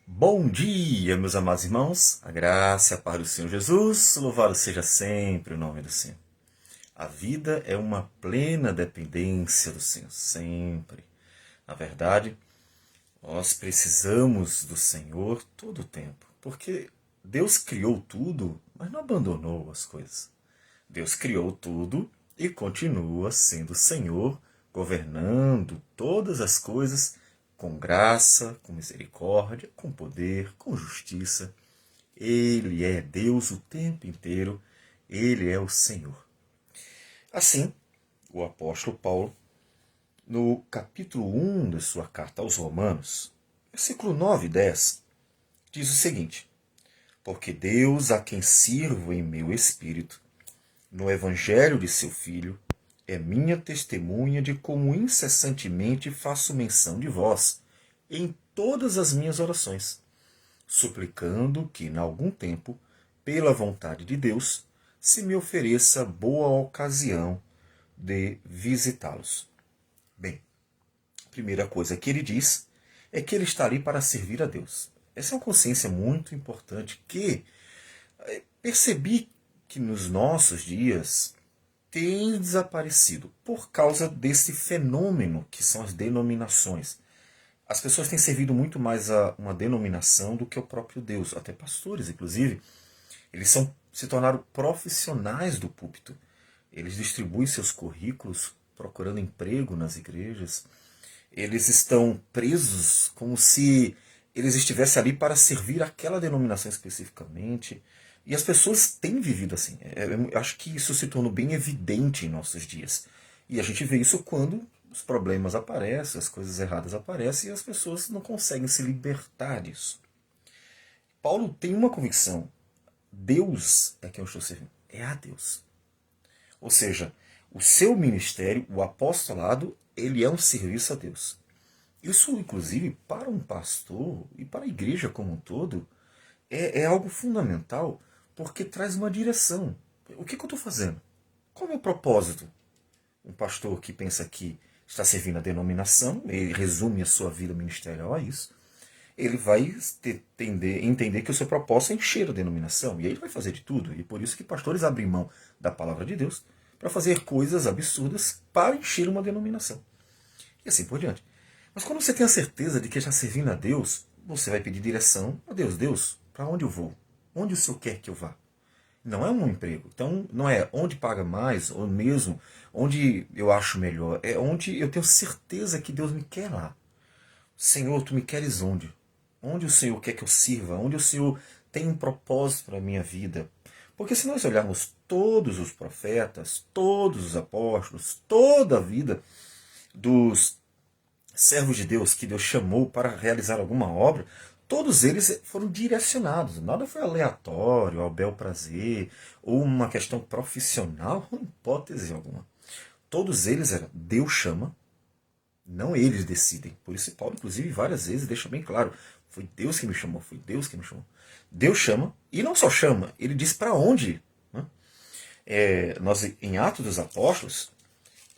Bom dia, meus amados irmãos. A graça e a paz do Senhor Jesus, louvado seja sempre o nome do Senhor. A vida é uma plena dependência do Senhor, sempre. Na verdade, nós precisamos do Senhor todo o tempo, porque Deus criou tudo, mas não abandonou as coisas. Deus criou tudo e continua sendo o Senhor, governando todas as coisas com graça, com misericórdia, com poder, com justiça. Ele é Deus o tempo inteiro, ele é o Senhor. Assim, o apóstolo Paulo, no capítulo 1 de sua carta aos Romanos, versículo 9 e 10, diz o seguinte: Porque Deus, a quem sirvo em meu espírito, no evangelho de seu Filho, é minha testemunha de como incessantemente faço menção de vós em todas as minhas orações, suplicando que, em algum tempo, pela vontade de Deus, se me ofereça boa ocasião de visitá-los. Bem, a primeira coisa que ele diz é que ele está ali para servir a Deus. Essa é uma consciência muito importante que percebi que nos nossos dias tem desaparecido por causa desse fenômeno que são as denominações. As pessoas têm servido muito mais a uma denominação do que o próprio Deus. Até pastores, inclusive, se tornaram profissionais do púlpito. Eles distribuem seus currículos procurando emprego nas igrejas. Eles estão presos como se eles estivessem ali para servir aquela denominação especificamente. E as pessoas têm vivido assim. Eu acho que isso se tornou bem evidente em nossos dias. E a gente vê isso quando os problemas aparecem, as coisas erradas aparecem e as pessoas não conseguem se libertar disso. Paulo tem uma convicção: Deus é quem eu estou servindo. É a Deus. Ou seja, o seu ministério, o apostolado, ele é um serviço a Deus. Isso, inclusive, para um pastor e para a igreja como um todo, é algo fundamental, porque traz uma direção. O que eu estou fazendo? Qual é o meu propósito? Um pastor que pensa que está servindo a denominação, ele resume a sua vida ministerial a isso, ele vai entender que o seu propósito é encher a denominação, e aí ele vai fazer de tudo. E por isso que pastores abrem mão da palavra de Deus para fazer coisas absurdas para encher uma denominação. E assim por diante. Mas quando você tem a certeza de que está servindo a Deus, você vai pedir direção a Deus. Deus, para onde eu vou? Onde o Senhor quer que eu vá? Não é um emprego. Então, não é onde paga mais, ou mesmo onde eu acho melhor. É onde eu tenho certeza que Deus me quer lá. Senhor, tu me queres onde? Onde o Senhor quer que eu sirva? Onde o Senhor tem um propósito para a minha vida? Porque se nós olharmos todos os profetas, todos os apóstolos, toda a vida dos servos de Deus que Deus chamou para realizar alguma obra, todos eles foram direcionados. Nada foi aleatório, ao bel prazer, ou uma questão profissional, em hipótese alguma. Todos eles eram Deus chama, não eles decidem. Por isso Paulo, inclusive, várias vezes deixa bem claro: foi Deus que me chamou, foi Deus que me chamou. Deus chama, e não só chama, ele diz para onde ir, né? Nós, em Atos dos Apóstolos,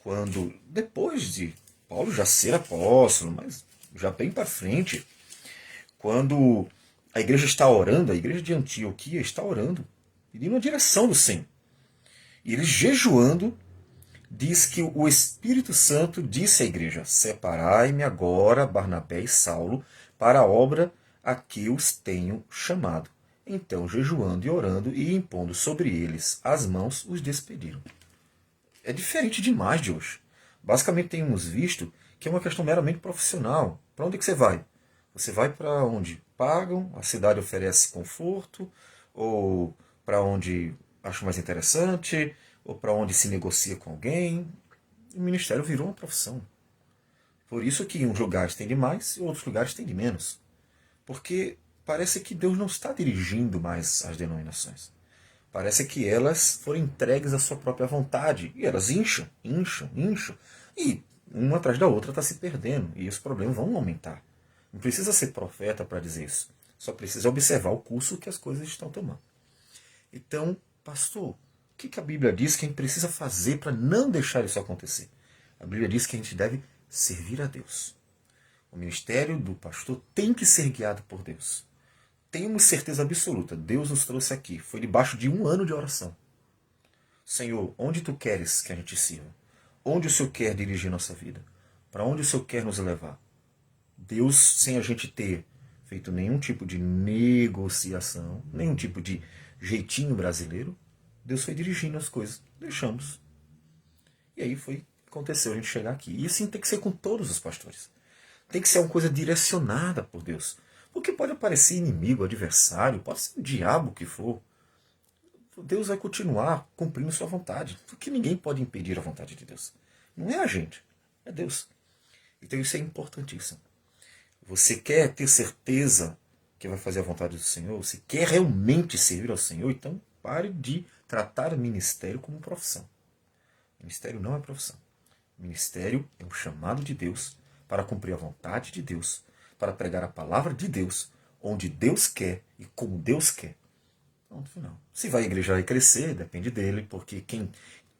quando, depois de Paulo já ser apóstolo, mas já bem para frente, quando a igreja está orando, a igreja de Antioquia está orando, pedindo a direção do Senhor. E eles jejuando, diz que o Espírito Santo disse à igreja: separai-me agora, Barnabé e Saulo, para a obra a que os tenho chamado. Então, jejuando e orando e impondo sobre eles as mãos, os despediram. É diferente demais de hoje. Basicamente temos visto que é uma questão meramente profissional. Para onde é que você vai? Você vai para onde pagam, a cidade oferece conforto, ou para onde acho mais interessante, ou para onde se negocia com alguém. O ministério virou uma profissão. Por isso que em uns lugares tem de mais e outros lugares tem de menos. Porque parece que Deus não está dirigindo mais as denominações. Parece que elas foram entregues à sua própria vontade. E elas incham, incham, incham. E uma atrás da outra está se perdendo. E os problemas vão aumentar. Não precisa ser profeta para dizer isso. Só precisa observar o curso que as coisas estão tomando. Então, pastor, o que a Bíblia diz que a gente precisa fazer para não deixar isso acontecer? A Bíblia diz que a gente deve servir a Deus. O ministério do pastor tem que ser guiado por Deus. Temos certeza absoluta, Deus nos trouxe aqui. Foi debaixo de 1 ano de oração. Senhor, onde Tu queres que a gente sirva? Onde o Senhor quer dirigir nossa vida? Para onde o Senhor quer nos levar? Deus, sem a gente ter feito nenhum tipo de negociação, nenhum tipo de jeitinho brasileiro, Deus foi dirigindo as coisas. Deixamos. E aí aconteceu a gente chegar aqui. E assim tem que ser com todos os pastores. Tem que ser uma coisa direcionada por Deus. Porque pode aparecer inimigo, adversário, pode ser o diabo que for. Deus vai continuar cumprindo sua vontade. Porque ninguém pode impedir a vontade de Deus. Não é a gente, é Deus. Então isso é importantíssimo. Você quer ter certeza que vai fazer a vontade do Senhor? Você quer realmente servir ao Senhor? Então pare de tratar o ministério como profissão. Ministério não é profissão. Ministério é um chamado de Deus para cumprir a vontade de Deus, para pregar a palavra de Deus, onde Deus quer e como Deus quer. Ponto final. Se vai a igreja vai crescer, depende dele, porque quem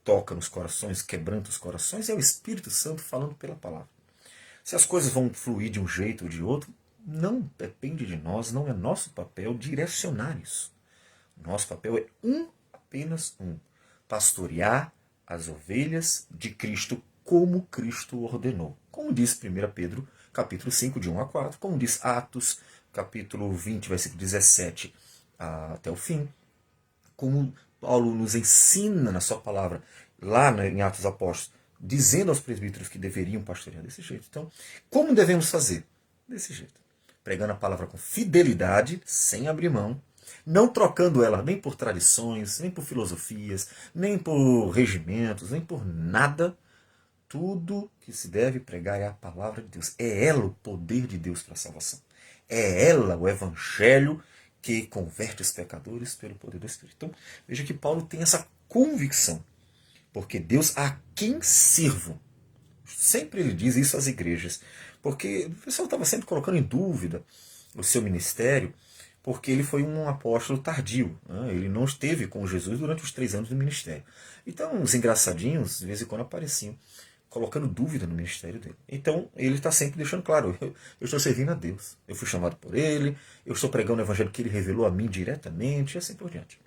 toca nos corações, quebranta os corações, é o Espírito Santo falando pela palavra. Se as coisas vão fluir de um jeito ou de outro, não depende de nós, não é nosso papel direcionar isso. Nosso papel é apenas um: pastorear as ovelhas de Cristo como Cristo ordenou. Como diz 1 Pedro, capítulo 5, de 1 a 4, como diz Atos, capítulo 20, versículo 17 até o fim, como Paulo nos ensina na sua palavra, lá em Atos Apóstolos, dizendo aos presbíteros que deveriam pastorear desse jeito. Então, como devemos fazer? Desse jeito. Pregando a palavra com fidelidade, sem abrir mão, não trocando ela nem por tradições, nem por filosofias, nem por regimentos, nem por nada. Tudo que se deve pregar é a palavra de Deus. É ela o poder de Deus para a salvação. É ela o evangelho que converte os pecadores pelo poder do Espírito. Então, veja que Paulo tem essa convicção. Porque Deus, a quem sirvo? Sempre ele diz isso às igrejas. Porque o pessoal estava sempre colocando em dúvida o seu ministério, porque ele foi um apóstolo tardio. Né? Ele não esteve com Jesus durante os 3 anos do ministério. Então, os engraçadinhos, de vez em quando, apareciam, colocando dúvida no ministério dele. Então, ele está sempre deixando claro, eu estou servindo a Deus. Eu fui chamado por ele, eu estou pregando o evangelho que ele revelou a mim diretamente, e assim por diante.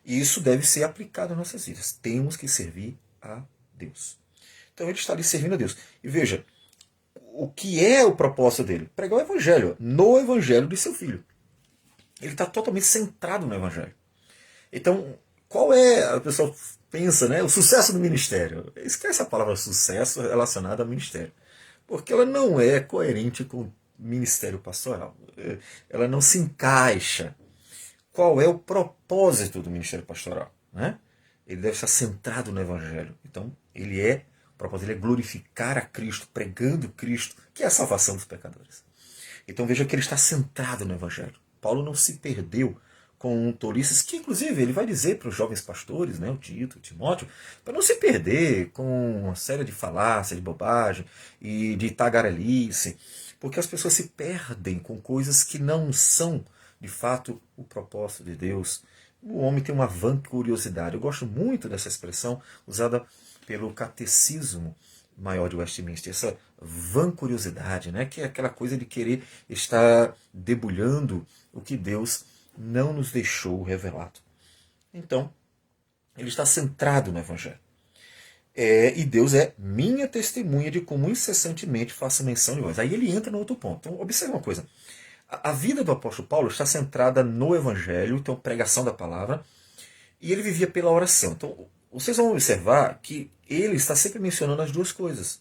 E isso deve ser aplicado às nossas vidas. Temos que servir a Deus. Então ele está ali servindo a Deus. E veja, o que é o propósito dele? Pregar o evangelho, no evangelho de seu filho. Ele está totalmente centrado no evangelho. Então, qual é, a pessoa pensa, né, o sucesso do ministério? Esquece a palavra sucesso relacionada ao ministério. Porque ela não é coerente com o ministério pastoral. Ela não se encaixa. Qual é o propósito do ministério pastoral? Né? Ele deve estar centrado no evangelho. Então, o propósito dele é glorificar a Cristo, pregando Cristo, que é a salvação dos pecadores. Então veja que ele está centrado no evangelho. Paulo não se perdeu com tolices, que inclusive ele vai dizer para os jovens pastores, né, o Tito, o Timóteo, para não se perder com uma série de falácias, de bobagem e de tagarelice, porque as pessoas se perdem com coisas que não são de fato o propósito de Deus. O homem tem uma vã curiosidade. Eu gosto muito dessa expressão usada pelo Catecismo Maior de Westminster, essa vã curiosidade, né? Que é aquela coisa de querer estar debulhando o que Deus não nos deixou revelado. Então, ele está centrado no Evangelho. E Deus é minha testemunha de como incessantemente faço menção de vós. Aí ele entra no outro ponto. Então, observe uma coisa. A vida do apóstolo Paulo está centrada no Evangelho, então pregação da palavra, e ele vivia pela oração. Então, vocês vão observar que ele está sempre mencionando as duas coisas,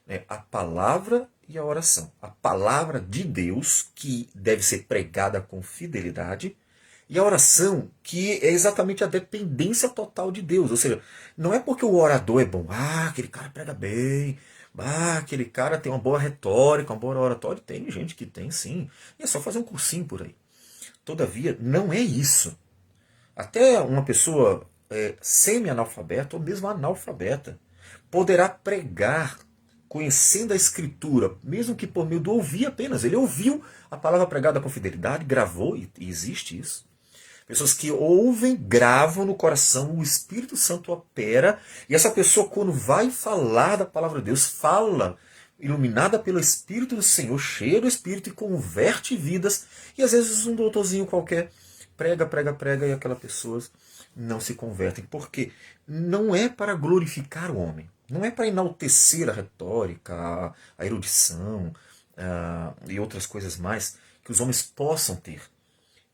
né? A palavra e a oração. A palavra de Deus, que deve ser pregada com fidelidade, e a oração, que é exatamente a dependência total de Deus. Ou seja, não é porque o orador é bom, aquele cara prega bem, aquele cara tem uma boa retórica, uma boa oratória. Tem gente que tem, sim. E é só fazer um cursinho por aí. Todavia, não é isso. Até uma pessoa semi-analfabeta ou mesmo analfabeta poderá pregar conhecendo a Escritura, mesmo que por meio do ouvir apenas. Ele ouviu a palavra pregada com fidelidade, gravou, e existe isso. Pessoas que ouvem, gravam no coração, o Espírito Santo opera, e essa pessoa, quando vai falar da palavra de Deus, fala iluminada pelo Espírito do Senhor, cheia do Espírito, e converte vidas. E às vezes um doutorzinho qualquer prega, prega, prega, e aquelas pessoas não se convertem. Porque não é para glorificar o homem, não é para enaltecer a retórica, a erudição e outras coisas mais que os homens possam ter.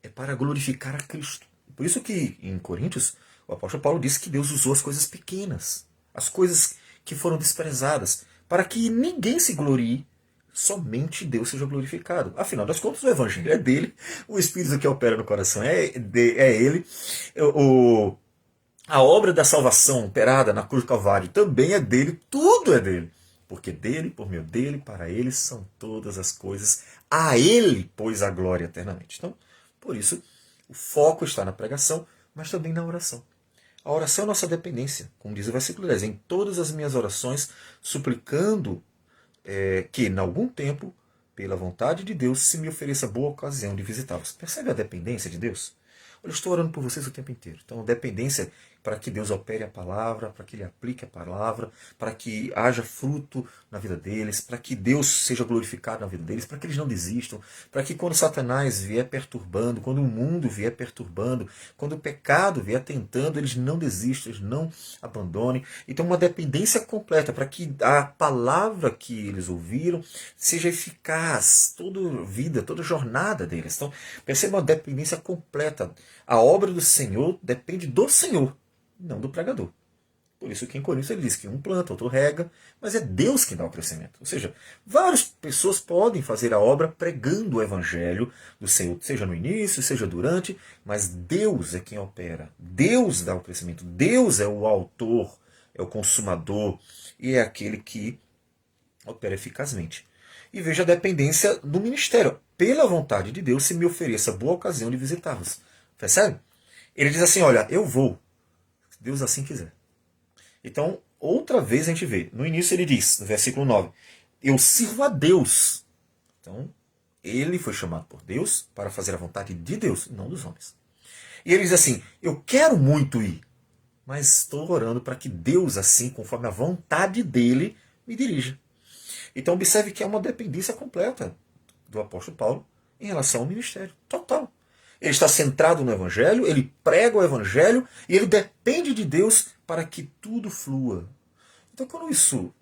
É para glorificar a Cristo. Por isso que em Coríntios o apóstolo Paulo disse que Deus usou as coisas pequenas, as coisas que foram desprezadas, para que ninguém se glorie, somente Deus seja glorificado. Afinal das contas, o evangelho é dele, o Espírito que opera no coração é ele, a obra da salvação operada na cruz do Calvário também é dele, tudo é dele. Porque dele, por meio dele, para ele são todas as coisas, a ele, pois, a glória eternamente. Então, por isso, o foco está na pregação, mas também na oração. A oração é nossa dependência, como diz o versículo 10. Em todas as minhas orações, suplicando que, em algum tempo, pela vontade de Deus, se me ofereça boa ocasião de visitá-los. Percebe a dependência de Deus? Olha, eu estou orando por vocês o tempo inteiro. Então, dependência para que Deus opere a palavra, para que Ele aplique a palavra, para que haja fruto na vida deles, para que Deus seja glorificado na vida deles, para que eles não desistam, para que quando Satanás vier perturbando, quando o mundo vier perturbando, quando o pecado vier tentando, eles não desistam, eles não abandonem. Então, uma dependência completa para que a palavra que eles ouviram seja eficaz, toda vida, toda jornada deles. Então, perceba uma dependência completa. A obra do Senhor depende do Senhor, não do pregador. Por isso que em Coríntios ele diz que um planta, outro rega, mas é Deus que dá o crescimento. Ou seja, várias pessoas podem fazer a obra pregando o evangelho do Senhor, seja no início, seja durante, mas Deus é quem opera. Deus dá o crescimento. Deus é o autor, é o consumador e é aquele que opera eficazmente. E veja a dependência do ministério. Pela vontade de Deus, se me ofereça boa ocasião de visitá-los. Percebe? Ele diz assim, olha, eu vou, se Deus assim quiser. Então, outra vez a gente vê, no início ele diz, no versículo 9, eu sirvo a Deus. Então, ele foi chamado por Deus para fazer a vontade de Deus, não dos homens. E ele diz assim, eu quero muito ir, mas estou orando para que Deus, assim, conforme a vontade dele, me dirija. Então, observe que é uma dependência completa do apóstolo Paulo em relação ao ministério, total. Ele está centrado no Evangelho, ele prega o Evangelho e ele depende de Deus para que tudo flua. Então, quando isso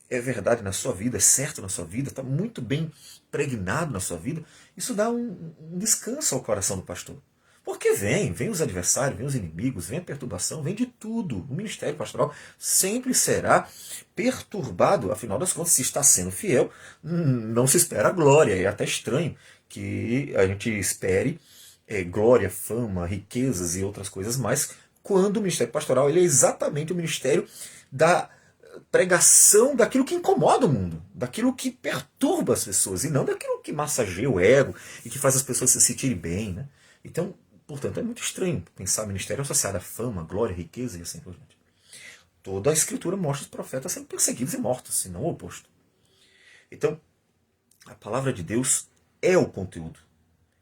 é verdade na sua vida, é certo na sua vida, está muito bem pregnado na sua vida, isso dá um descanso ao coração do pastor. Porque vem os adversários, vem os inimigos, vem a perturbação, vem de tudo. O ministério pastoral sempre será perturbado. Afinal das contas, se está sendo fiel, não se espera a glória. É até estranho que a gente espere glória, fama, riquezas e outras coisas mais, quando o ministério pastoral ele é exatamente o ministério da pregação daquilo que incomoda o mundo, daquilo que perturba as pessoas, e não daquilo que massageia o ego e que faz as pessoas se sentirem bem. Né? Então, portanto, é muito estranho pensar ministério associado a fama, glória, riqueza e assim por diante. Toda a Escritura mostra os profetas sendo perseguidos e mortos, se não o oposto. Então, a palavra de Deus é o conteúdo.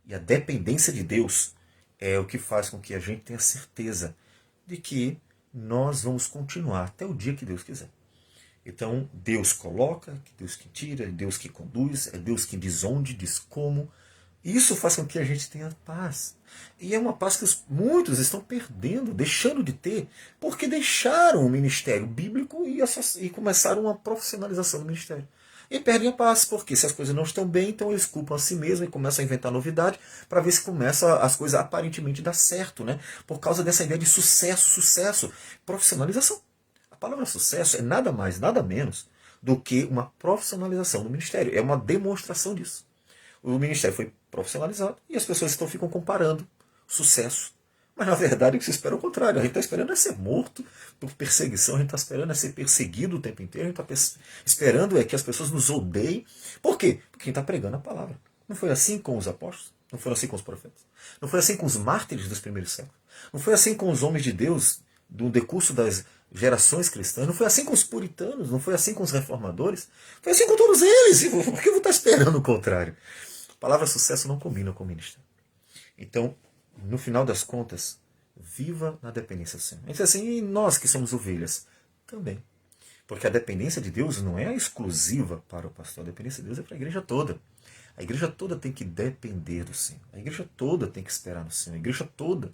E a dependência de Deus é o que faz com que a gente tenha certeza de que nós vamos continuar até o dia que Deus quiser. Então, Deus coloca, Deus que tira, é Deus que conduz, é Deus que diz onde, diz como. Isso faz com que a gente tenha paz. E é uma paz que muitos estão perdendo, deixando de ter, porque deixaram o ministério bíblico e começaram uma profissionalização do ministério. E perdem a paz, porque se as coisas não estão bem, então eles culpam a si mesmos e começam a inventar novidade para ver se começa as coisas aparentemente dar certo, né? Por causa dessa ideia de sucesso, profissionalização. A palavra sucesso é nada mais, nada menos do que uma profissionalização do ministério. É uma demonstração disso. O ministério foi profissionalizado e as pessoas ficam comparando sucesso. Mas na verdade o que se espera é o contrário. A gente está esperando é ser morto por perseguição, a gente está esperando é ser perseguido o tempo inteiro, a gente está esperando é que as pessoas nos odeiem. Por quê? Porque a gente está pregando a palavra. Não foi assim com os apóstolos? Não foi assim com os profetas? Não foi assim com os mártires dos primeiros séculos? Não foi assim com os homens de Deus do decurso das gerações cristãs? Não foi assim com os puritanos? Não foi assim com os reformadores? Foi assim com todos eles. Por que eu vou estar esperando o contrário? A palavra sucesso não combina com o ministério. Então, no final das contas, viva na dependência do Senhor. A gente diz assim, e nós que somos ovelhas? Também. Porque a dependência de Deus não é exclusiva para o pastor, a dependência de Deus é para a igreja toda. A igreja toda tem que depender do Senhor. A igreja toda tem que esperar no Senhor. A igreja toda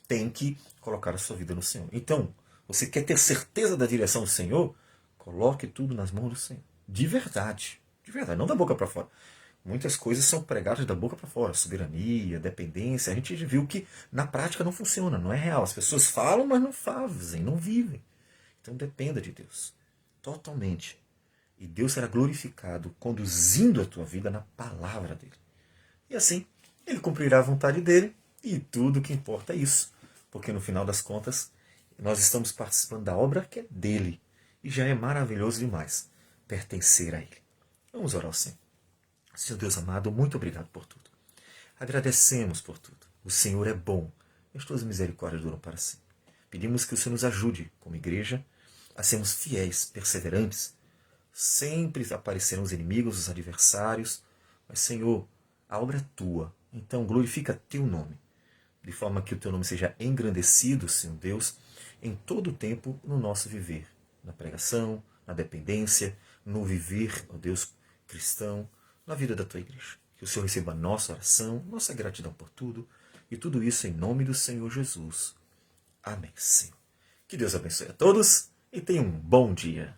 tem que colocar a sua vida no Senhor. Então, você quer ter certeza da direção do Senhor? Coloque tudo nas mãos do Senhor. De verdade. De verdade, não da boca para fora. Muitas coisas são pregadas da boca para fora. Soberania, dependência. A gente viu que na prática não funciona, não é real. As pessoas falam, mas não fazem, não vivem. Então dependa de Deus. Totalmente. E Deus será glorificado conduzindo a tua vida na palavra dele. E assim, ele cumprirá a vontade dele e tudo o que importa é isso. Porque no final das contas, nós estamos participando da obra que é dele. E já é maravilhoso demais pertencer a ele. Vamos orar ao Senhor. Senhor Deus amado, muito obrigado por tudo. Agradecemos por tudo. O Senhor é bom e as tuas misericórdias duram para sempre. Pedimos que o Senhor nos ajude, como igreja, a sermos fiéis, perseverantes. Sempre aparecerão os inimigos, os adversários, mas, Senhor, a obra é tua, então glorifica teu nome, de forma que o teu nome seja engrandecido, Senhor Deus, em todo o tempo no nosso viver, na pregação, na dependência, no viver, ó Deus, cristão, na vida da tua igreja. Que o Senhor receba a nossa oração, nossa gratidão por tudo, e tudo isso em nome do Senhor Jesus. Amém, Senhor. Que Deus abençoe a todos e tenha um bom dia.